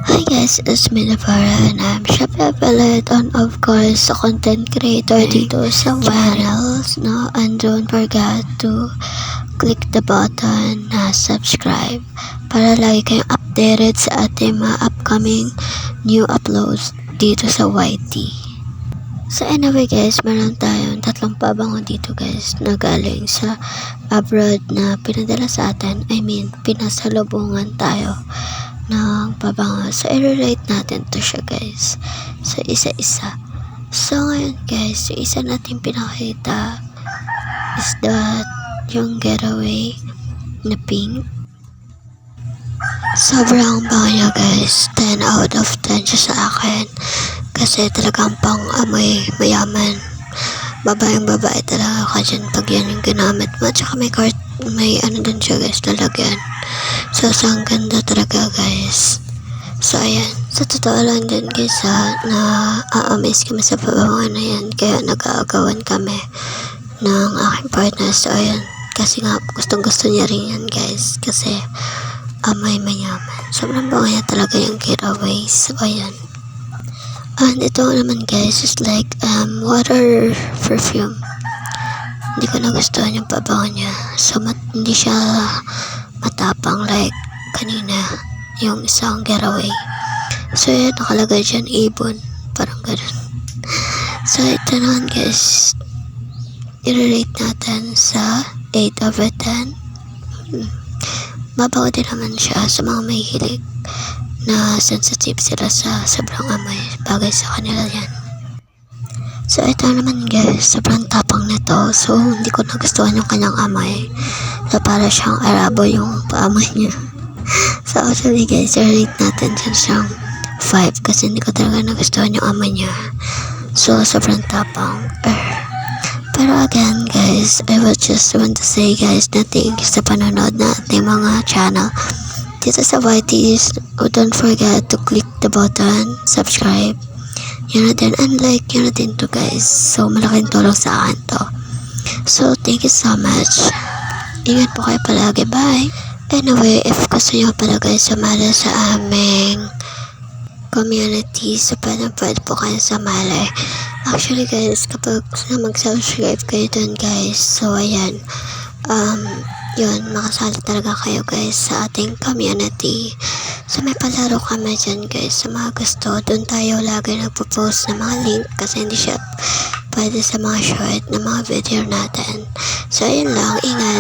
Hi guys, it's me Navara and I'm Shopee Affiliate and of course a content creator dito sa channels, no? And don't forget to click the button na subscribe para lagi kayong updated sa ating mga upcoming new uploads dito sa YT. So anyway guys, meron tayong tatlong pabango dito guys na galing sa abroad na pinadala sa atin. Pinasalubungan tayo ng pabango. So i-rate natin to siya guys. So isa-isa. So ngayon guys, yung isa natin pinakita is that yung getaway na pink. Sobrang bango niya guys. 10 out of 10 siya sa akin. Kasi talagang pang amoy mayaman. Babaeng babae talaga ka dyan pag yan yung ginamit mo. At saka may ano din siya guys, lalagyan. So ang ganda talaga guys. So ayan, sa totoo lang din guys na a-amaze kami sa pabango na yan. Kaya nag-aagawan kami ng aking partner. So ayan, kasi nga gustong gusto niya rin yan guys. Kasi amoy mayaman. Sobrang bango niya talaga yung getaway. So ayan. And ito naman guys is like water perfume. Hindi ko nagustuhan yung pabango niya. So hindi siya matapang like kanina yung isang getaway. So yan, nakalagay dyan ibon. Parang ganun. So ito naman guys, i-rate natin sa 8 over 10. Mabago din naman siya sa mga may hilig na sensitive sila sa sobrang amoy. Bagay sa kanila yan. So ito naman guys, sobrang tapang nito. So hindi ko nagustuhan yung kanyang amoy. So para siyang arabo yung paamoy niya. So actually guys, i-rate natin dyan siyang 5 kasi hindi ko talaga nagustuhan yung amoy niya. So sobrang tapang. Pero again guys, I would just want to say guys na thank you sa panonood na ating mga channel dito sa YTs. Don't forget to click the button, subscribe, yun na din, and like yun na din to guys. So malaking tulong sa akin to. So thank you so much. Ingat po kayo palagi. Bye. Anyway, if gusto nyo pala guys sumali sa aming community, so pwede po kayo sumali. Actually guys, kapag mag-subscribe kayo dun guys, so ayan, yun, makasali talaga kayo guys sa ating community. So may palaro kami dyan guys sa mga gusto. Doon tayo lagi nagpo-post ng mga link kasi hindi siya pwede sa mga short na mga video natin. So ayun lang, ingat.